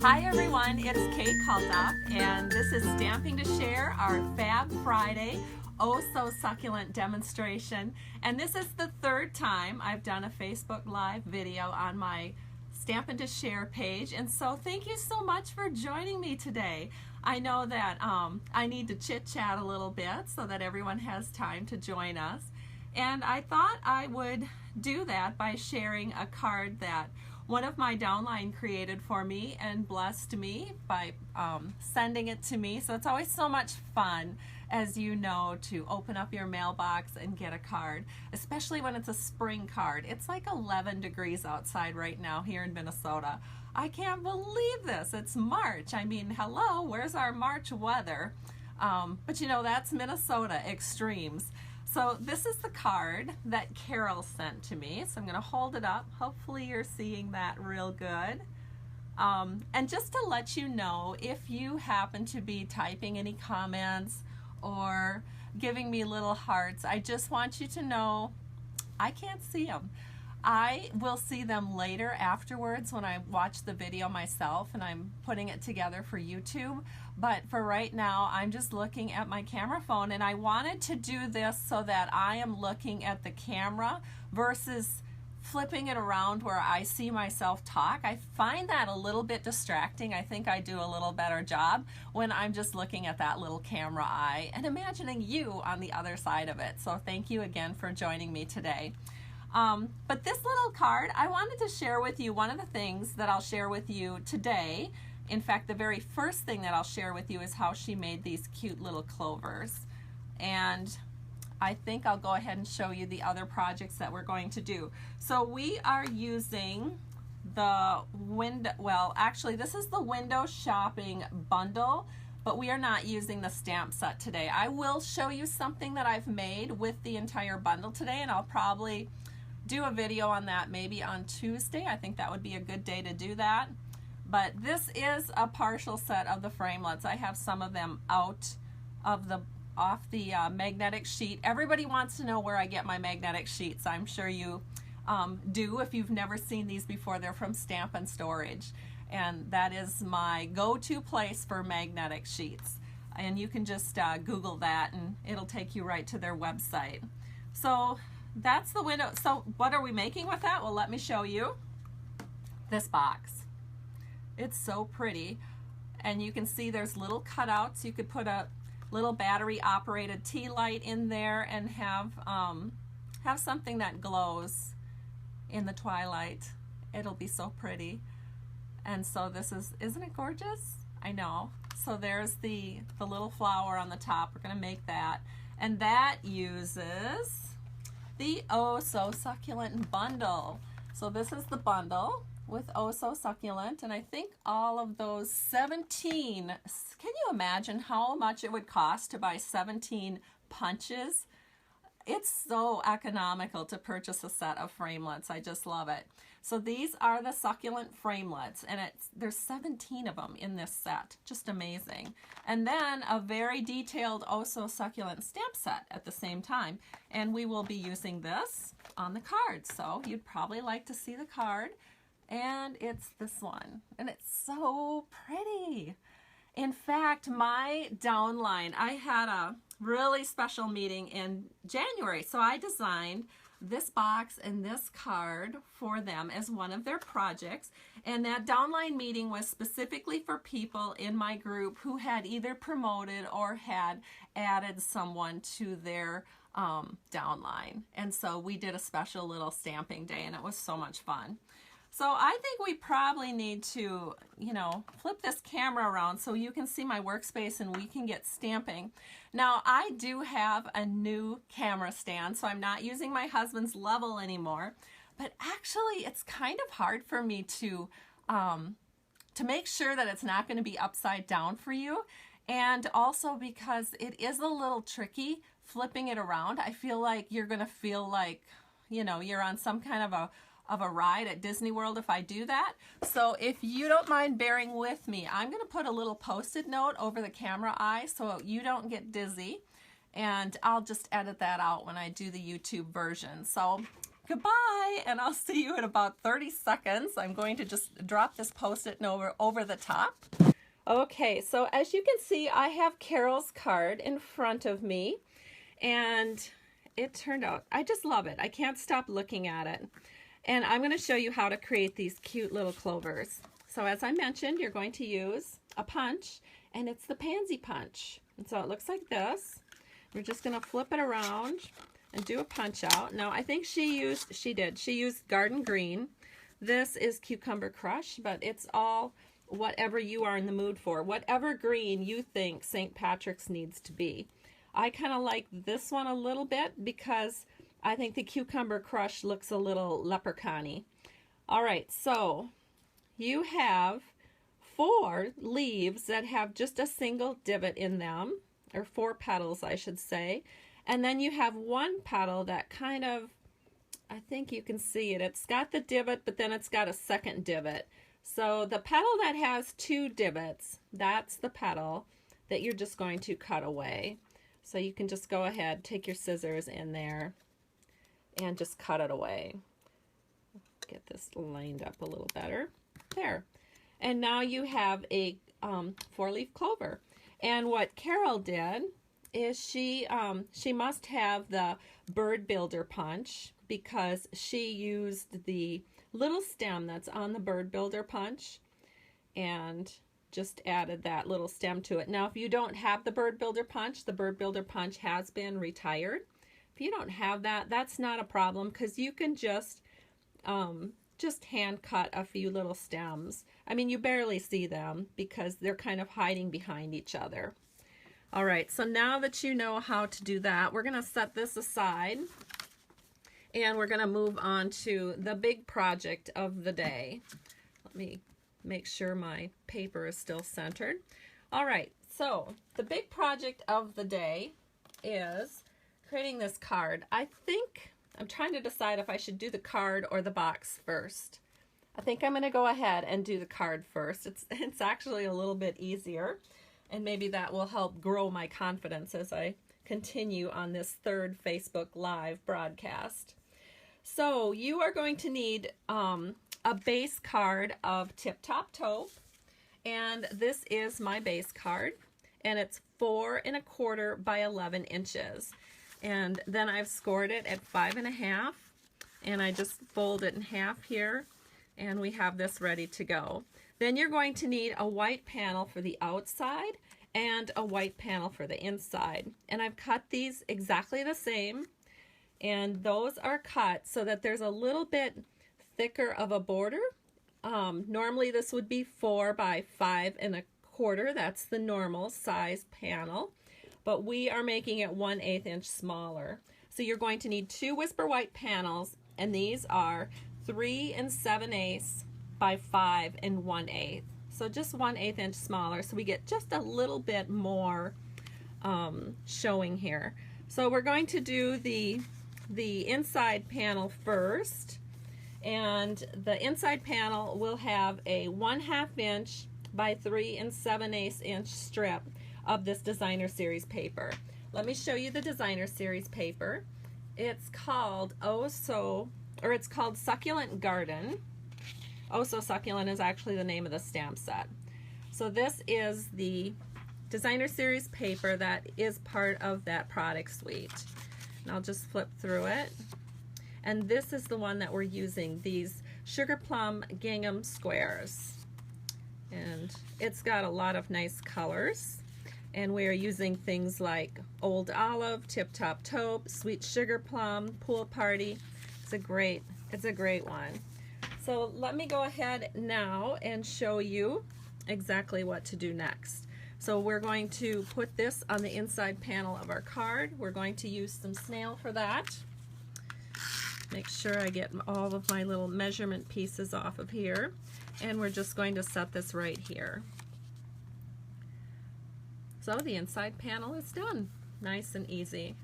Hi everyone, it is Kate Kalthoff, and this is Stamping to Share, our Fab Friday Oh So Succulent demonstration. And this is the third time I've done a Facebook Live video on my Stamping to Share page, and so thank you so much for joining me today. I know that I need to chit-chat a little bit so that everyone has time to join us, and I thought I would do that by sharing a card that one of my downline created for me and blessed me by sending it to me. So it's always so much fun, as you know, to open up your mailbox and get a card, especially when it's a spring card. It's like 11 degrees outside right now here in Minnesota. I can't believe this. It's March. I mean, hello, where's our March weather? But you know, that's Minnesota extremes. So this is the card that Carol sent to me. So I'm going to hold it up. Hopefully you're seeing that real good. And just to let you know, if you happen to be typing any comments or giving me little hearts, I just want you to know I can't see them. I will see them later afterwards when I watch the video myself and I'm putting it together for YouTube. But for right now, I'm just looking at my camera phone, and I wanted to do this so that I am looking at the camera versus flipping it around where I see myself talk. I find that a little bit distracting. I think I do a little better job when I'm just looking at that little camera eye and imagining you on the other side of it. So thank you again for joining me today. But this little card, I wanted to share with you one of the things that I'll share with you today. In fact, the very first thing that I'll share with you is how she made these cute little clovers. And I think I'll go ahead and show you the other projects that we're going to do. So we are using the window, well, actually this is the window shopping bundle, but we are not using the stamp set today. I will show you something that I've made with the entire bundle today, and I'll probably do a video on that maybe on Tuesday. I think that would be a good day to do that. But this is a partial set of the framelits. I have some of them out of the off the magnetic sheet. Everybody wants to know where I get my magnetic sheets. I'm sure you do if you've never seen these before. They're from Stamp and Storage, and that is my go-to place for magnetic sheets. And you can just Google that and it'll take you right to their website. So that's the window. So what are we making with that? Well, let me show you this box. It's so pretty, and you can see there's little cutouts. You could put a little battery operated tea light in there and have something that glows in the twilight. It'll be so pretty. And so this is, isn't it gorgeous? I know. So there's the little flower on the top. We're gonna make that. And that uses the Oh So Succulent bundle. So this is the bundle with Oh So Succulent, and I think all of those 17, can you imagine how much it would cost to buy 17 punches? It's so economical to purchase a set of framelits. I just love it. So these are the succulent framelits, and there's 17 of them in this set. Just amazing. And then a very detailed Oh So Succulent stamp set at the same time. And we will be using this on the card. So you'd probably like to see the card. And it's this one, and it's so pretty. In fact, my downline, I had a really special meeting in January, so I designed this box and this card for them as one of their projects, and that downline meeting was specifically for people in my group who had either promoted or had added someone to their downline. And so we did a special little stamping day, and it was so much fun. So I think we probably need to, you know, flip this camera around so you can see my workspace and we can get stamping. Now, I do have a new camera stand, so I'm not using my husband's level anymore, but actually it's kind of hard for me to make sure that it's not going to be upside down for you, and also because it is a little tricky flipping it around. I feel like you're going to feel like, you know, you're on some kind of a ride at Disney World if I do that. So if you don't mind bearing with me, I'm going to put a little post-it note over the camera eye so you don't get dizzy, and I'll just edit that out when I do the YouTube version. So Goodbye, and I'll see you in about 30 seconds. I'm going to just drop this Post-it note over the top. Okay, so as you can see, I have Carol's card in front of me, and it turned out, I just love it. I can't stop looking at it. And I'm going to show you how to create these cute little clovers. So as I mentioned, you're going to use a punch, and it's the pansy punch. And so it looks like this. We're just going to flip it around and do a punch out. Now I think she used Garden Green. This is Cucumber Crush, but it's all whatever you are in the mood for, whatever green you think St. Patrick's needs to be. I kind of like this one a little bit because I think the Cucumber Crush looks a little leprechaun-y. All right, so you have 4 leaves that have just a single divot in them, or 4 petals I should say. And then you have 1 petal that kind of, I think you can see it. It's got the divot, but then it's got a second divot. So the petal that has 2 divots, that's the petal that you're just going to cut away. So you can just go ahead, take your scissors in there, and just cut it away. Get this lined up a little better. There. And now you have a 4-leaf clover. And what Carol did is she must have the bird builder punch because she used the little stem that's on the bird builder punch and just added that little stem to it. Now if you don't have the bird builder punch has been retired. If you don't have that, that's not a problem because you can just hand cut a few little stems. I mean, you barely see them because they're kind of hiding behind each other. All right, so now that you know how to do that, we're going to set this aside and we're going to move on to the big project of the day. Let me make sure my paper is still centered. All right, so the big project of the day is creating this card. I think I'm trying to decide if I should do the card or the box first. I think I'm going to go ahead and do the card first. It's actually a little bit easier, and maybe that will help grow my confidence as I continue on this 3rd Facebook Live broadcast. So you are going to need a base card of Tip Top Taupe, and this is my base card, and it's 4 1/4 by 11 inches. And then I've scored it at 5 1/2, and I just fold it in half here, and we have this ready to go. Then you're going to need a white panel for the outside and a white panel for the inside. And I've cut these exactly the same, and those are cut so that there's a little bit thicker of a border. Normally this would be 4 by 5 1/4. That's the normal size panel. But we are making it 1/8 inch smaller. So you're going to need 2 Whisper White panels, and these are 3 7/8 by 5 1/8. So just 1/8 inch smaller, so we get just a little bit more showing here. So we're going to do the inside panel first, and the inside panel will have a 1/2 inch by 3 7/8 inch strip of this Designer Series paper. Let me show you the Designer Series paper. It's called it's called Succulent Garden. Oh So Succulent is actually the name of the stamp set. So this is the Designer Series paper that is part of that product suite. And I'll just flip through it. And this is the one that we're using, these Sugar Plum Gingham squares. And it's got a lot of nice colors. And we are using things like Old Olive, Tip Top Taupe, Sweet Sugar Plum, Pool Party. It's a great one. So let me go ahead now and show you exactly what to do next. So we're going to put this on the inside panel of our card. We're going to use some snail for that. Make sure I get all of my little measurement pieces off of here. And we're just going to set this right here. So the inside panel is done. Nice and easy.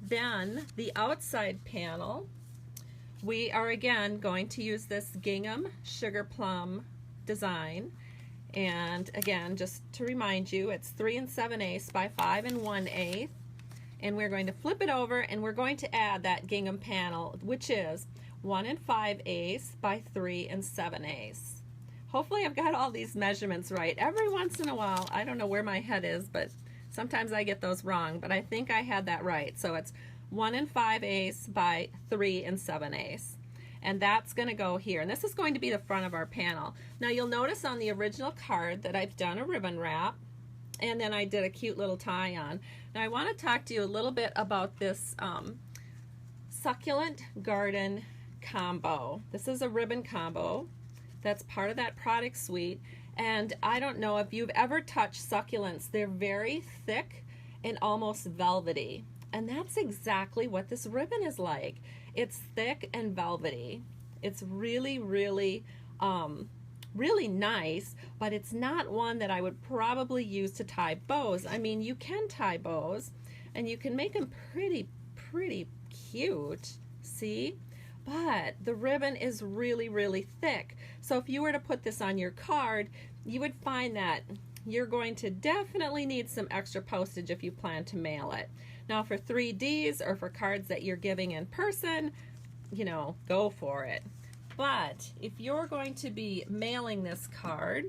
Then the outside panel, we are again going to use this gingham sugar plum design. And again, just to remind you, it's 3 7/8 by 5 1/8. and we're going to flip it over, and we're going to add that gingham panel, which is 1 5/8 by 3 7/8. Hopefully I've got all these measurements right. Every once in a while, I don't know where my head is, but sometimes I get those wrong, but I think I had that right. So it's 1 5/8 by 3 7/8. And that's going to go here. And this is going to be the front of our panel. Now you'll notice on the original card that I've done a ribbon wrap, and then I did a cute little tie on. Now I want to talk to you a little bit about this Succulent Garden combo. This is a ribbon combo that's part of that product suite. And I don't know if you've ever touched succulents. They're very thick and almost velvety. And that's exactly what this ribbon is like. It's thick and velvety. It's really, really, really nice, but it's not one that I would probably use to tie bows. I mean, you can tie bows, and you can make them pretty, pretty cute, see? But the ribbon is really, really thick. So if you were to put this on your card, you would find that you're going to definitely need some extra postage if you plan to mail it. Now for 3Ds or for cards that you're giving in person, you know, go for it. But if you're going to be mailing this card,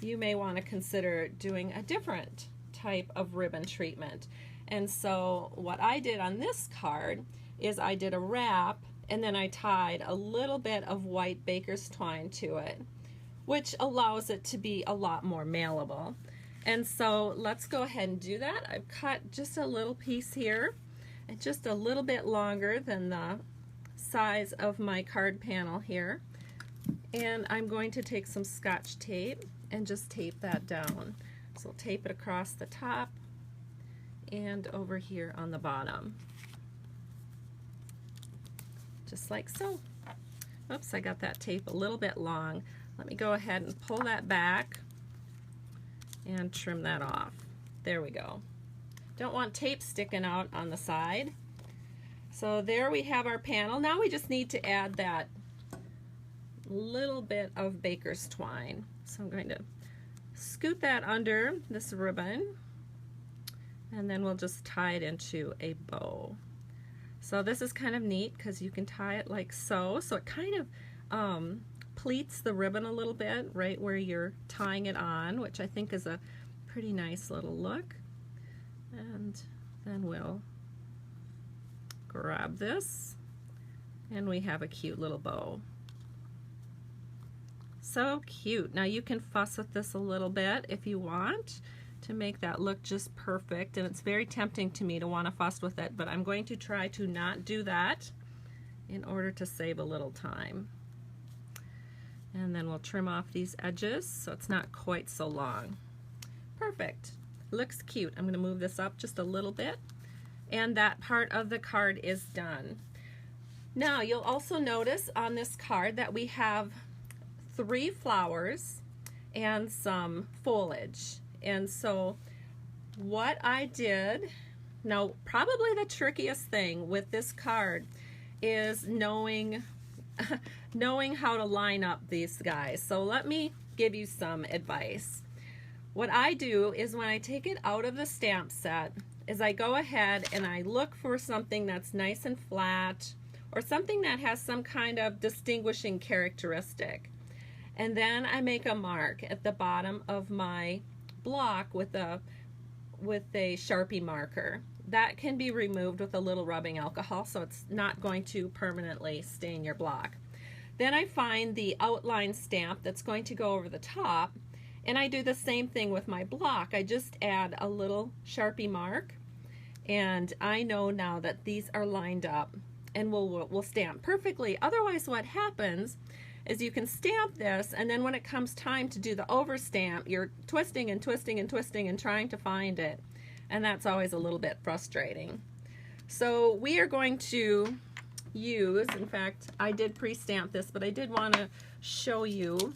you may want to consider doing a different type of ribbon treatment. And so what I did on this card is I did a wrap, and then I tied a little bit of white baker's twine to it, which allows it to be a lot more mailable. And so let's go ahead and do that. I've cut just a little piece here, and just a little bit longer than the size of my card panel here. And I'm going to take some Scotch tape and just tape that down. So I'll tape it across the top and over here on the bottom. Just like so. Oops, I got that tape a little bit long. Let me go ahead and pull that back and trim that off. There we go. Don't want tape sticking out on the side. So there we have our panel. Now we just need to add that little bit of baker's twine. So I'm going to scoot that under this ribbon, and then we'll just tie it into a bow. So this is kind of neat because you can tie it like so. So it kind of pleats the ribbon a little bit right where you're tying it on, which I think is a pretty nice little look. And then we'll grab this, and we have a cute little bow. So cute. Now you can fuss with this a little bit if you want to make that look just perfect, and it's very tempting to me to want to fuss with it, but I'm going to try to not do that in order to save a little time. And then we'll trim off these edges so it's not quite so long. Perfect. Looks cute. I'm going to move this up just a little bit, and that part of the card is done. Now you'll also notice on this card that we have 3 flowers and some foliage. And so what I did, now probably the trickiest thing with this card is knowing how to line up these guys. So let me give you some advice. What I do is when I take it out of the stamp set is I go ahead and I look for something that's nice and flat, or something that has some kind of distinguishing characteristic. And then I make a mark at the bottom of my block with a Sharpie marker. That can be removed with a little rubbing alcohol, so it's not going to permanently stain your block. Then I find the outline stamp that's going to go over the top, and I do the same thing with my block. I just add a little Sharpie mark, and I know now that these are lined up and will stamp perfectly. Otherwise what happens is you can stamp this, and then when it comes time to do the over stamp, you're twisting and twisting and twisting and trying to find it, and that's always a little bit frustrating. So we are going to use, in fact I did pre-stamp this, but I did want to show you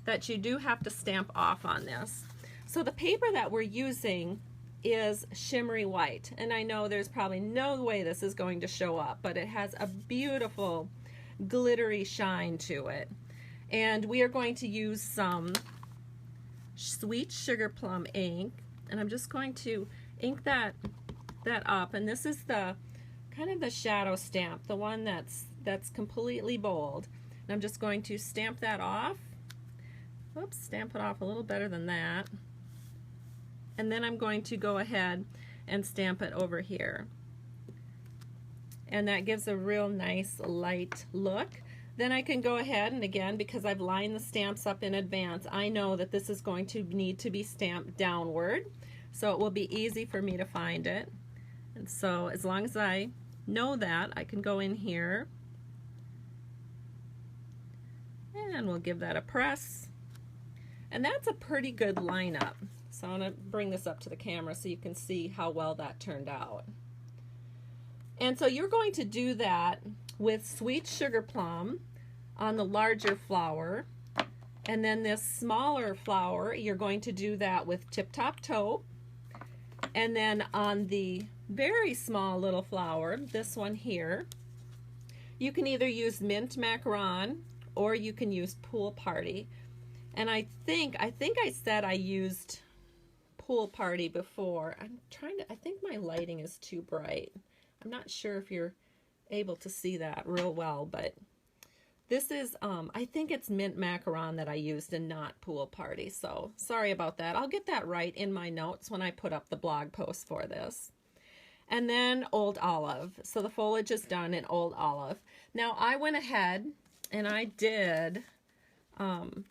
that you do have to stamp off on this. So the paper that we're using is shimmery white, and I know there's probably no way this is going to show up, but it has a beautiful glittery shine to it. And we are going to use some sweet sugar plum ink, and I'm just going to ink that that up, and this is the kind of the shadow stamp, the one that's completely bold. And I'm just going to stamp that off. Oops, stamp it off a little better than that. And then I'm going to go ahead and stamp it over here. And that gives a real nice light look. Then I can go ahead and, again, because I've lined the stamps up in advance, I know that this is going to need to be stamped downward, so it will be easy for me to find it. And so as long as I know that, I can go in here and we'll give that a press. And that's a pretty good lineup. So I'm going to bring this up to the camera so you can see how well that turned out. And so you're going to do that with Sweet Sugar Plum on the larger flower, and then this smaller flower you're going to do that with Tip Top Taupe, and then on the very small little flower, this one here, you can either use Mint Macaron or you can use Pool Party. And I think I said I used Pool Party before. I think my lighting is too bright. I'm not sure if you're able to see that real well, but this is, I think it's Mint Macaron that I used and not Pool Party, so sorry about that. I'll get that right in my notes when I put up the blog post for this. And then Old Olive. So the foliage is done in Old Olive. Now I went ahead and I did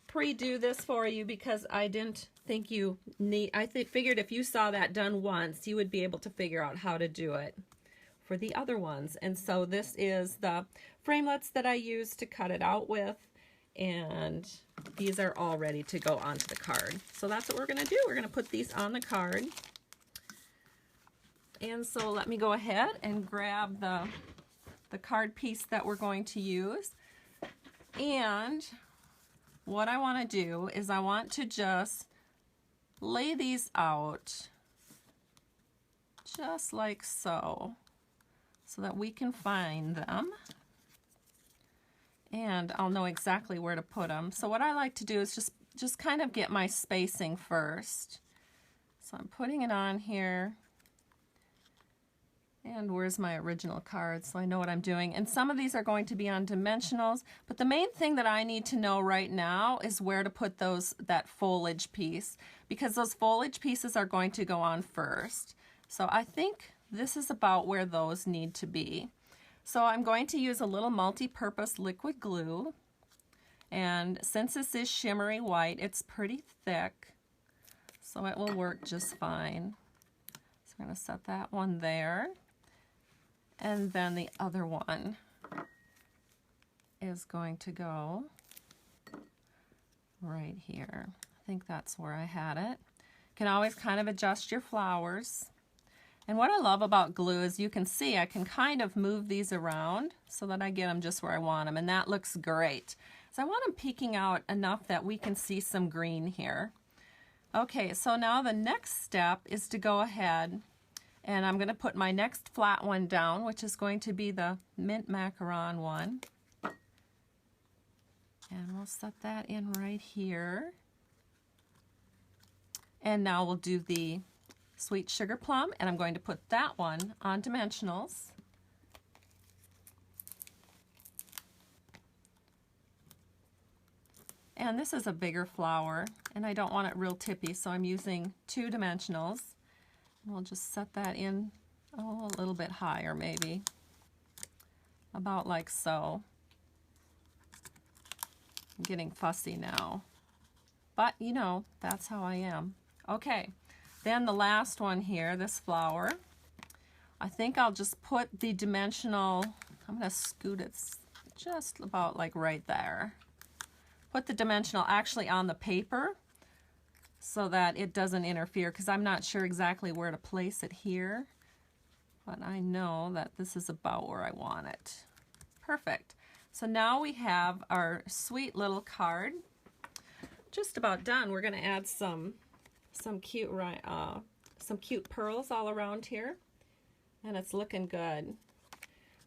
pre-do this for you because I didn't think you need, figured if you saw that done once, you would be able to figure out how to do it for the other ones. And so this is the framelets that I used to cut it out with, and these are all ready to go onto the card. So that's what we're going to do. We're going to put these on the card. And so let me go ahead and grab the card piece that we're going to use. And what I want to do is I want to just lay these out just like so that we can find them. And I'll know exactly where to put them. So what I like to do is just kind of get my spacing first. So I'm putting it on here. And where's my original card, so I know what I'm doing. And some of these are going to be on dimensionals, but the main thing that I need to know right now is where to put that foliage piece, because those foliage pieces are going to go on first. So I think this is about where those need to be. So I'm going to use a little multi-purpose liquid glue, and since this is shimmery white, it's pretty thick, so it will work just fine. So I'm going to set that one there. And then the other one is going to go right here. I think that's where I had it. You can always kind of adjust your flowers. And what I love about glue is you can see I can kind of move these around so that I get them just where I want them, and that looks great. So I want them peeking out enough that we can see some green here. Okay, so now the next step is to go ahead and I'm going to put my next flat one down, which is going to be the Mint Macaron one. And we'll set that in right here. And now we'll do the Sweet Sugar Plum, and I'm going to put that one on dimensionals. And this is a bigger flower, and I don't want it real tippy, so I'm using 2 dimensionals. We'll just set that in, a little bit higher maybe, about like so. I'm getting fussy now, but you know, that's how I am. Okay, then the last one here, this flower, I think I'll just put the dimensional, I'm going to scoot it just about like right there. Put the dimensional actually on the paper, so that it doesn't interfere, because I'm not sure exactly where to place it here, but I know that this is about where I want it. Perfect. So now we have our sweet little card. Just about done. We're going to add some cute pearls all around here, and it's looking good.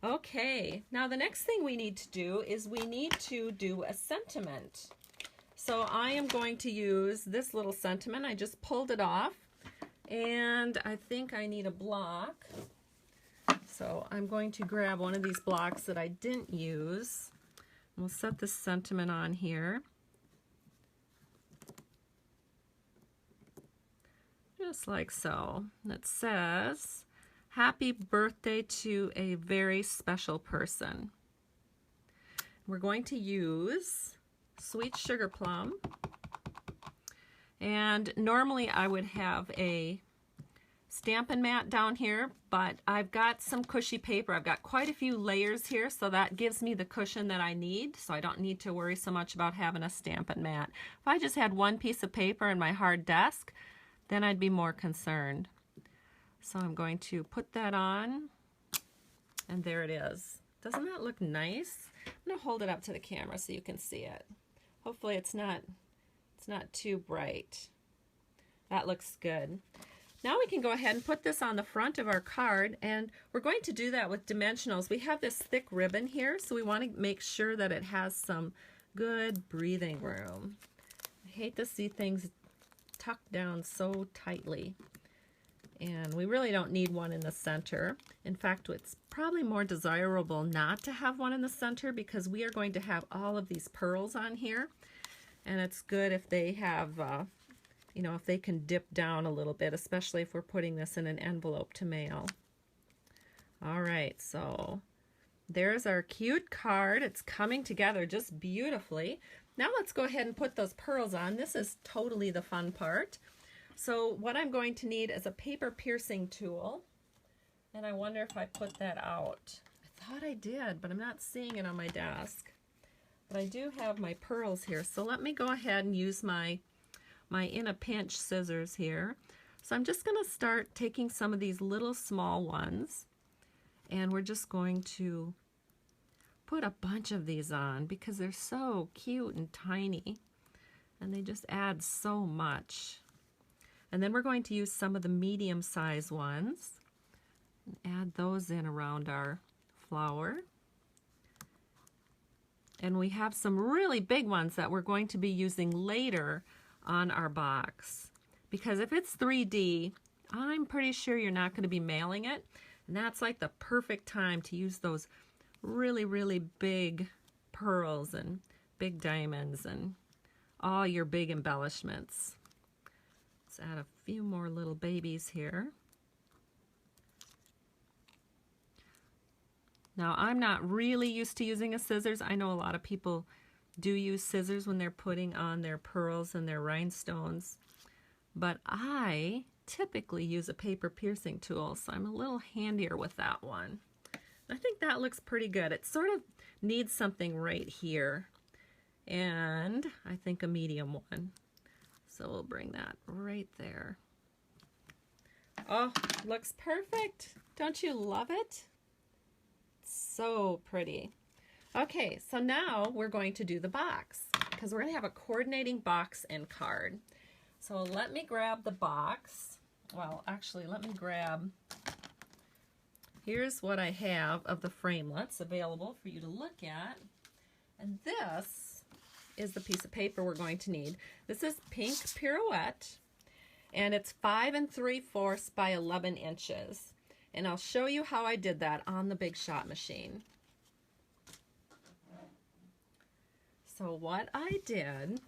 Okay, now the next thing we need to do is we need to do a sentiment. So I am going to use this little sentiment. I just pulled it off, And I think I need a block. So I'm going to grab one of these blocks that I didn't use. We'll set this sentiment on here. Just like so. And it says, "Happy birthday to a very special person." We're going to use Sweet Sugar Plum. And normally I would have a Stampin' Mat down here, but I've got some cushy paper. I've got quite a few layers here, so that gives me the cushion that I need, so I don't need to worry so much about having a Stampin' Mat. If I just had one piece of paper in my hard desk, then I'd be more concerned. So I'm going to put that on, and there it is. Doesn't that look nice? I'm going to hold it up to the camera so you can see it. Hopefully it's not too bright. That looks good. Now we can go ahead and put this on the front of our card, and we're going to do that with dimensionals. We have this thick ribbon here, so we want to make sure that it has some good breathing room. I hate to see things tucked down so tightly, and we really don't need one in the center. In fact, it's probably more desirable not to have one in the center because we are going to have all of these pearls on here, and it's good if they have you know, if they can dip down a little bit, especially if we're putting this in an envelope to mail. All right, so there's our cute card. It's coming together just beautifully. Now let's go ahead and put those pearls on. This is totally the fun part. So what I'm going to need is a paper piercing tool, and I wonder if I put that out. I thought I did, but I'm not seeing it on my desk. But I do have my pearls here, so let me go ahead and use my in a pinch scissors here. So I'm just going to start taking some of these little small ones, and we're just going to put a bunch of these on because they're so cute and tiny, and they just add so much. And then we're going to use some of the medium-sized ones and add those in around our flower. And we have some really big ones that we're going to be using later on our box, because if it's 3D, I'm pretty sure you're not going to be mailing it, and that's like the perfect time to use those really big pearls and big diamonds and all your big embellishments. Let's add a few more little babies here. Now, I'm not really used to using a scissors. I know a lot of people do use scissors when they're putting on their pearls and their rhinestones, but I typically use a paper piercing tool, so I'm a little handier with that one. I think that looks pretty good. It sort of needs something right here, and I think a medium one. So we'll bring that right there. Oh, looks perfect. Don't you love it? So pretty. Okay, so now we're going to do the box because we're going to have a coordinating box and card. So let me grab the box. Well, actually, let me grab, here's what I have of the framelets available for you to look at. And this is the piece of paper we're going to need. This is Pink Pirouette, and it's 5 3/4 by 11 inches. And I'll show you how I did that on the Big Shot machine. So what I did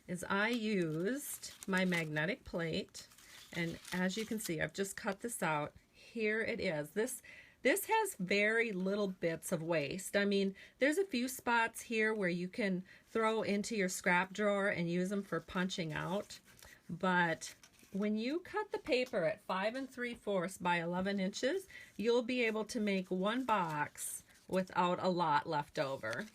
is I used my magnetic plate, and as you can see, I've just cut this out. Here it is. This has very little bits of waste. I mean, there's a few spots here where you can throw into your scrap drawer and use them for punching out, but when you cut the paper at 5 3/4 by 11 inches, you'll be able to make one box without a lot left over.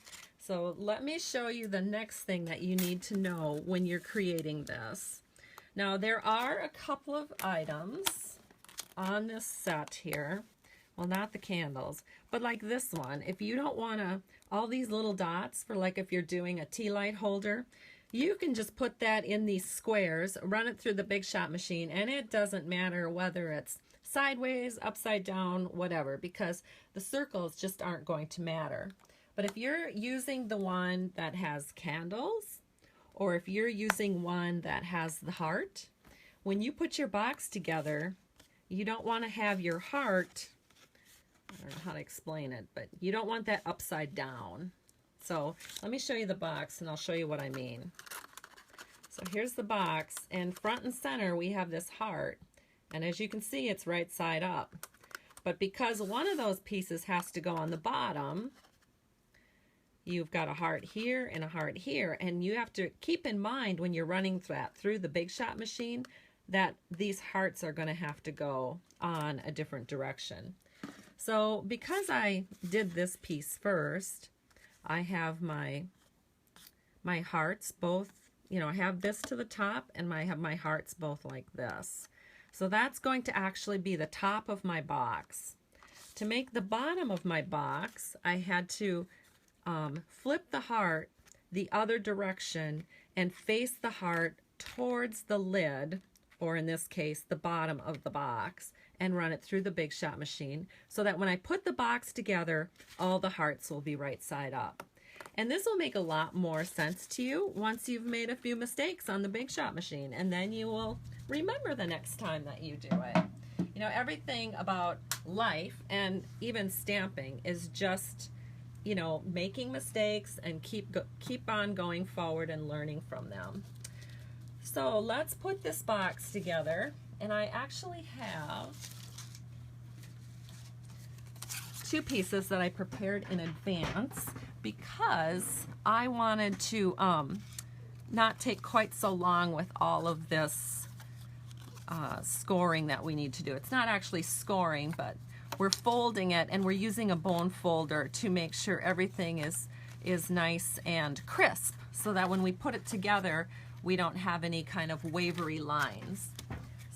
So let me show you the next thing that you need to know when you're creating this. Now there are a couple of items on this set here. Well, not the candles, but like this one. If you don't want to, all these little dots for like if you're doing a tea light holder, you can just put that in these squares, run it through the Big Shot machine, and it doesn't matter whether it's sideways, upside down, whatever, because the circles just aren't going to matter. But if you're using the one that has candles, or if you're using one that has the heart, when you put your box together, you don't want to have your heart, I don't know how to explain it, but you don't want that upside down. So let me show you the box and I'll show you what I mean. So here's the box, and front and center we have this heart, and as you can see it's right side up. But because one of those pieces has to go on the bottom, you've got a heart here and a heart here, and you have to keep in mind when you're running that through the Big Shot machine that these hearts are going to have to go on a different direction. So because I did this piece first, I have my hearts both, you know, I have this to the top and I have my hearts both like this. So that's going to actually be the top of my box. To make the bottom of my box, I had to flip the heart the other direction and face the heart towards the lid, or in this case, the bottom of the box, and run it through the Big Shot machine so that when I put the box together, all the hearts will be right side up. And this will make a lot more sense to you once you've made a few mistakes on the Big Shot machine, and then you will remember the next time that you do it. You know, everything about life and even stamping is just, you know, making mistakes and keep on going forward and learning from them. So let's put this box together, and I actually have two pieces that I prepared in advance because I wanted to not take quite so long with all of this scoring that we need to do. It's not actually scoring, but we're folding it, and we're using a bone folder to make sure everything is nice and crisp so that when we put it together we don't have any kind of wavery lines.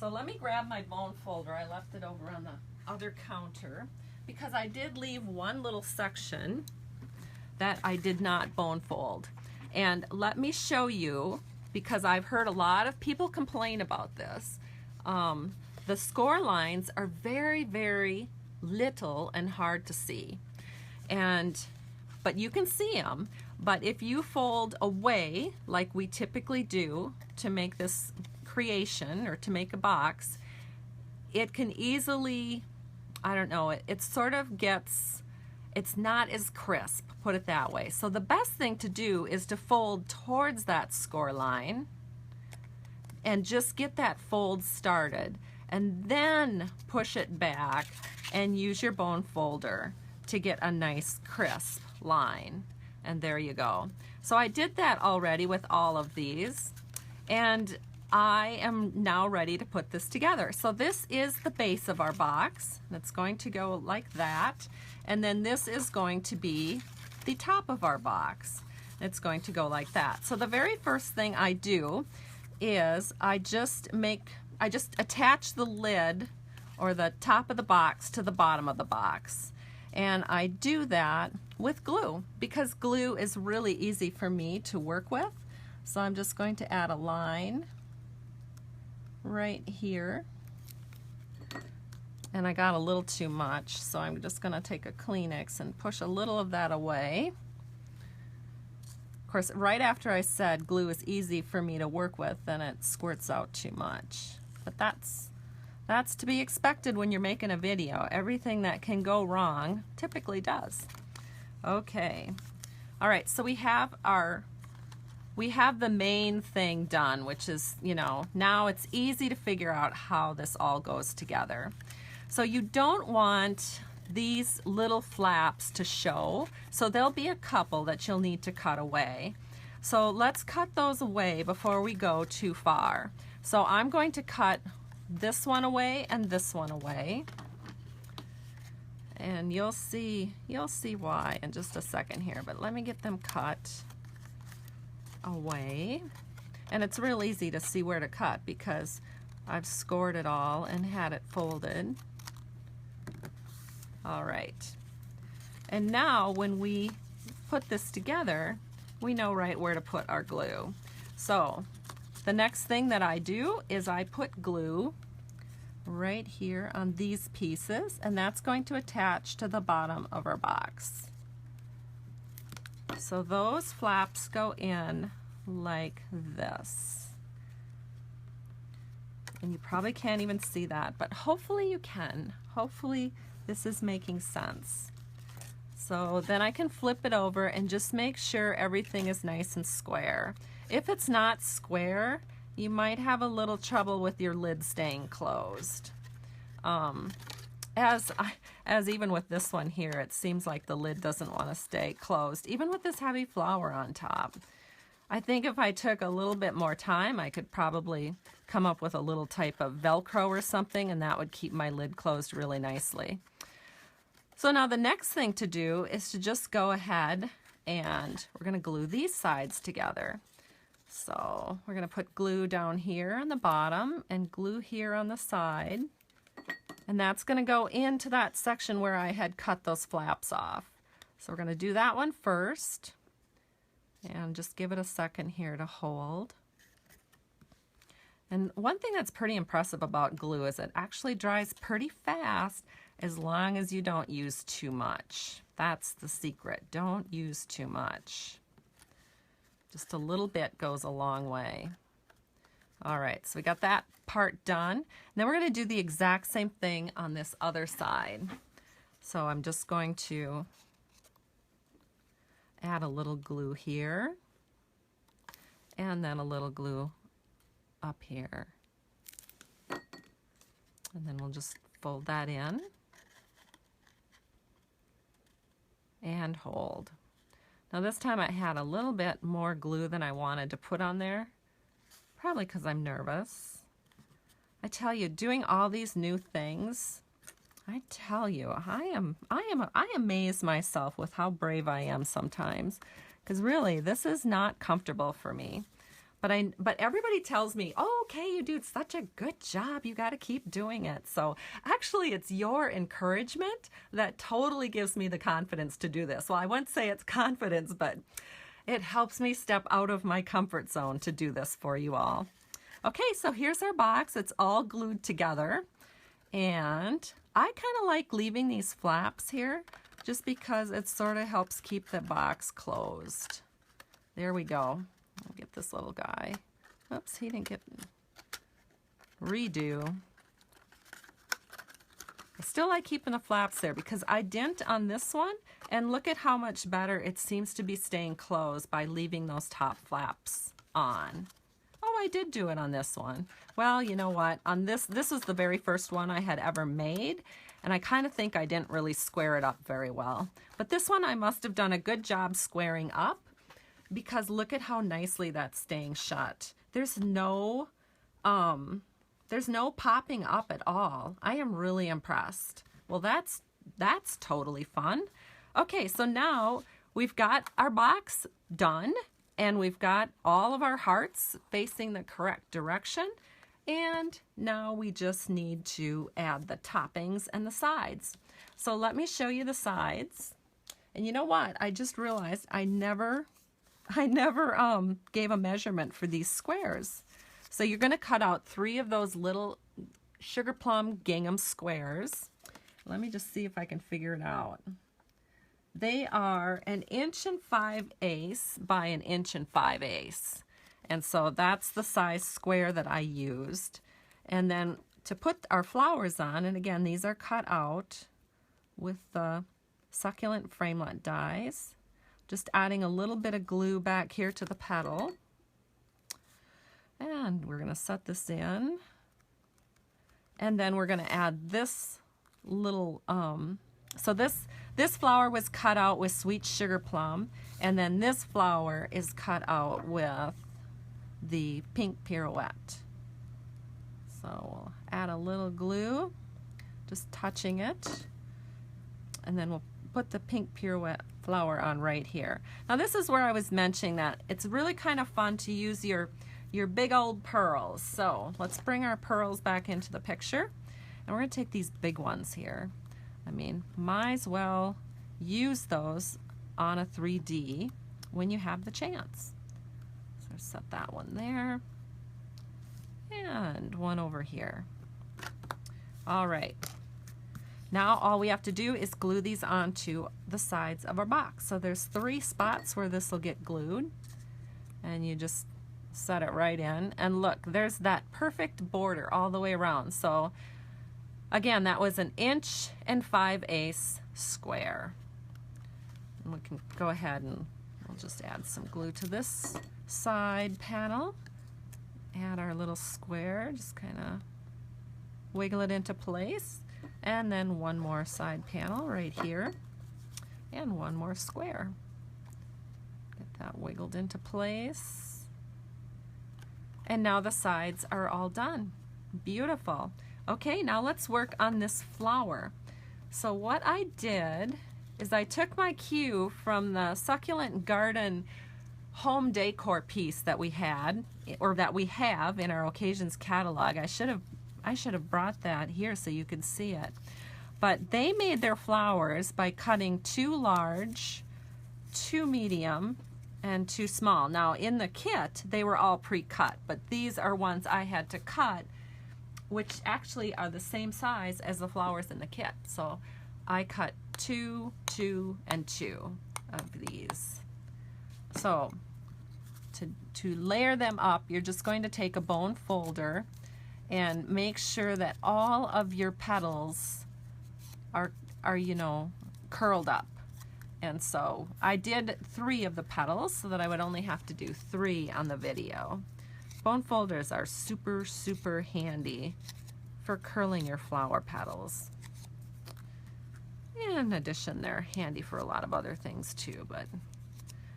So let me grab my bone folder. I left it over on the other counter because I did leave one little section that I did not bone fold. And let me show you, because I've heard a lot of people complain about this. The score lines are very, very little and hard to see. But you can see them. But if you fold away, like we typically do to make this creation or to make a box, it can easily, I don't know, it sort of gets, it's not as crisp, put it that way. So the best thing to do is to fold towards that score line and just get that fold started, and then push it back and use your bone folder to get a nice crisp line. And there you go. So I did that already with all of these, and I am now ready to put this together. So this is the base of our box. It's going to go like that, and then this is going to be the top of our box. It's going to go like that. So the very first thing I do is I just attach the lid or the top of the box to the bottom of the box. And I do that with glue because glue is really easy for me to work with. So I'm just going to add a line right here. And I got a little too much, so I'm just going to take a Kleenex and push a little of that away. Of course, right after I said glue is easy for me to work with, then it squirts out too much. But that's to be expected when you're making a video. Everything that can go wrong typically does. Okay. All right, so we have the main thing done, which is, you know, now it's easy to figure out how this all goes together. So you don't want these little flaps to show, so there'll be a couple that you'll need to cut away. So let's cut those away before we go too far. So I'm going to cut this one away and this one away, and you'll see why in just a second here, but let me get them cut away. And it's real easy to see where to cut because I've scored it all and had it folded. All right, and now when we put this together, we know right where to put our glue. So the next thing that I do is I put glue right here on these pieces, and that's going to attach to the bottom of our box. So those flaps go in like this. And you probably can't even see that, but hopefully you can. Hopefully this is making sense. So then I can flip it over and just make sure everything is nice and square. If it's not square, you might have a little trouble with your lid staying closed. As even with this one here, it seems like the lid doesn't want to stay closed, even with this heavy flower on top. I think if I took a little bit more time, I could probably come up with a little type of Velcro or something, and that would keep my lid closed really nicely. So now the next thing to do is to just go ahead and we're going to glue these sides together. So we're going to put glue down here on the bottom and glue here on the side. And that's going to go into that section where I had cut those flaps off. So we're going to do that one first. And just give it a second here to hold. And one thing that's pretty impressive about glue is it actually dries pretty fast as long as you don't use too much. That's the secret. Don't use too much. Just a little bit goes a long way. All right, so we got that part done. And then we're going to do the exact same thing on this other side. So I'm just going to add a little glue here and then a little glue up here. And then we'll just fold that in and hold. Now this time I had a little bit more glue than I wanted to put on there, probably because I'm nervous. I tell you, doing all these new things, I tell you, I amaze myself with how brave I am sometimes, because really this is not comfortable for me. But everybody tells me, oh, okay, you do such a good job. You got to keep doing it. So actually, it's your encouragement that totally gives me the confidence to do this. Well, I wouldn't say it's confidence, but it helps me step out of my comfort zone to do this for you all. Okay, so here's our box. It's all glued together. And I kind of like leaving these flaps here just because it sort of helps keep the box closed. There we go. I'll get this little guy. Oops, he didn't get redo. I still like keeping the flaps there because I didn't on this one, and look at how much better it seems to be staying closed by leaving those top flaps on. Oh, I did do it on this one. Well, you know what? On this was the very first one I had ever made, and I kind of think I didn't really square it up very well. But this one I must have done a good job squaring up, because look at how nicely that's staying shut. There's no popping up at all. I am really impressed. Well, that's totally fun. Okay, so now we've got our box done, and we've got all of our hearts facing the correct direction, and now we just need to add the toppings and the sides. So let me show you the sides. And you know what? I just realized I never gave a measurement for these squares. So you're going to cut out 3 of those little sugar plum gingham squares. Let me just see if I can figure it out. They are 1 5/8" by 1 5/8". And so that's the size square that I used. And then to put our flowers on, and again, these are cut out with the Succulent framelit dies. Just adding a little bit of glue back here to the petal. And we're going to set this in. And then we're going to add this little, so this flower was cut out with sweet sugar plum, and then this flower is cut out with the pink pirouette. So we'll add a little glue, just touching it, and then we'll put the pink pirouette flower on right here. Now this is where I was mentioning that it's really kind of fun to use your big old pearls. So let's bring our pearls back into the picture, and we're going to take these big ones here. I mean, might as well use those on a 3D when you have the chance. So set that one there, and one over here. All right. Now all we have to do is glue these onto the sides of our box. So there's 3 spots where this will get glued, and you just set it right in, and look, there's that perfect border all the way around. So again, that was an 1.5" square. And we can go ahead and we'll just add some glue to this side panel. Add our little square, just kind of wiggle it into place, and then one more side panel right here, and one more square. Get that wiggled into place. And now the sides are all done. Beautiful. Okay, now let's work on this flower. So what I did is I took my cue from the Succulent Garden home decor piece that we had, or that we have in our occasions catalog. I should have brought that here so you could see it. But they made their flowers by cutting 2 large, 2 medium, and 2 small. Now in the kit they were all pre-cut, but these are ones I had to cut, which actually are the same size as the flowers in the kit. So I cut 2, 2, and 2 of these. So to layer them up, you're just going to take a bone folder and make sure that all of your petals are you know, curled up. And so I did 3 of the petals so that I would only have to do 3 on the video. Bone folders are super, super handy for curling your flower petals. In addition, they're handy for a lot of other things too, but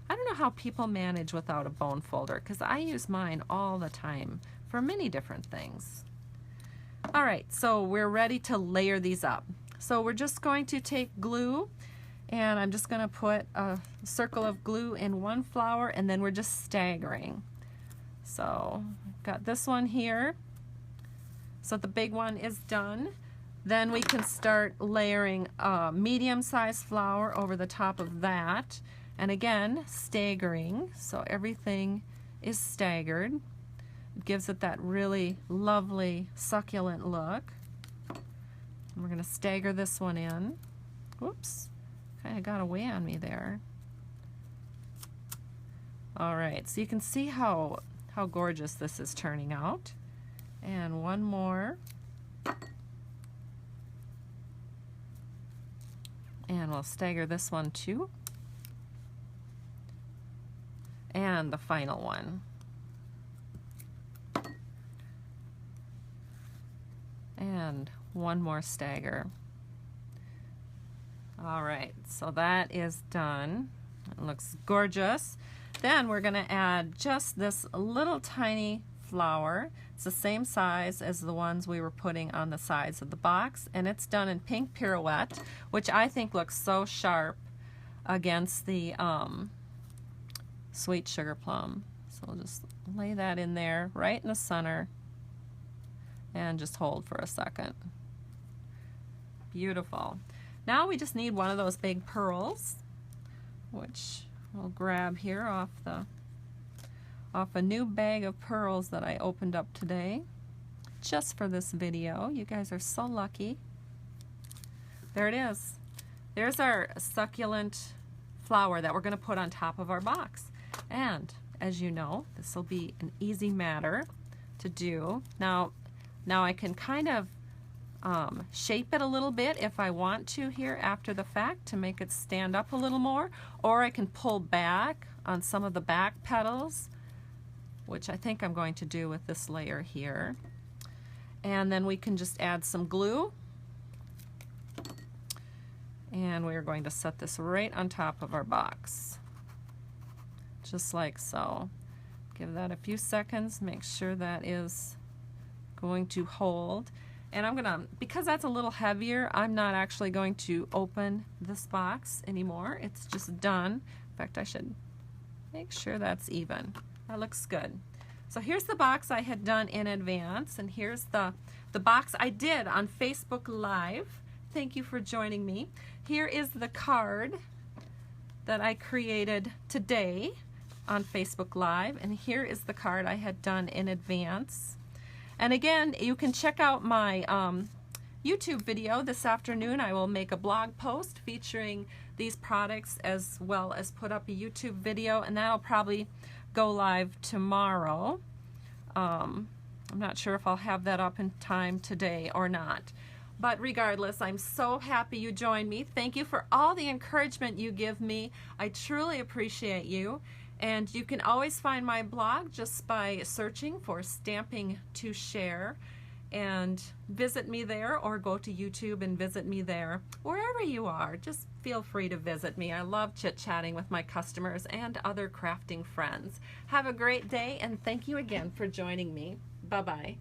I don't know how people manage without a bone folder, because I use mine all the time for many different things. All right, so we're ready to layer these up. So we're just going to take glue, and I'm just going to put a circle of glue in one flower, and then we're just staggering. So I've got this one here. So the big one is done. Then we can start layering a medium-sized flower over the top of that. And again, staggering, so everything is staggered. It gives it that really lovely succulent look. And we're going to stagger this one in. Whoops, kind of got away on me there. All right, so you can see how gorgeous this is turning out. And one more. And we'll stagger this one too. And the final one. And one more stagger. All right, so that is done. It looks gorgeous. Then we're going to add just this little tiny flower. It's the same size as the ones we were putting on the sides of the box, and it's done in pink pirouette, which I think looks so sharp against the sweet sugar plum. So we'll just lay that in there right in the center and just hold for a second. Beautiful. Now we just need one of those big pearls, which we'll grab here off a new bag of pearls that I opened up today just for this video. You guys are so lucky. There it is. There's our succulent flower that we're going to put on top of our box. And as you know, this will be an easy matter to do. Now I can kind of shape it a little bit if I want to here after the fact to make it stand up a little more, or I can pull back on some of the back petals, which I think I'm going to do with this layer here. And then we can just add some glue, and we're going to set this right on top of our box, just like so. Give that a few seconds, make sure that is going to hold. And I'm gonna, because that's a little heavier, I'm not actually going to open this box anymore. It's just done. In fact, I should make sure that's even. That looks good. So here's the box I had done in advance, and here's the box I did on Facebook Live. Thank you for joining me. Here is the card that I created today on Facebook Live, and here is the card I had done in advance. And again, you can check out my YouTube video this afternoon. I will make a blog post featuring these products as well as put up a YouTube video, and that'll probably go live tomorrow. I'm not sure if I'll have that up in time today or not. But regardless, I'm so happy you joined me. Thank you for all the encouragement you give me. I truly appreciate you. And you can always find my blog just by searching for Stamping to Share, and visit me there, or go to YouTube and visit me there. Wherever you are, just feel free to visit me. I love chit-chatting with my customers and other crafting friends. Have a great day, and thank you again for joining me. Bye-bye.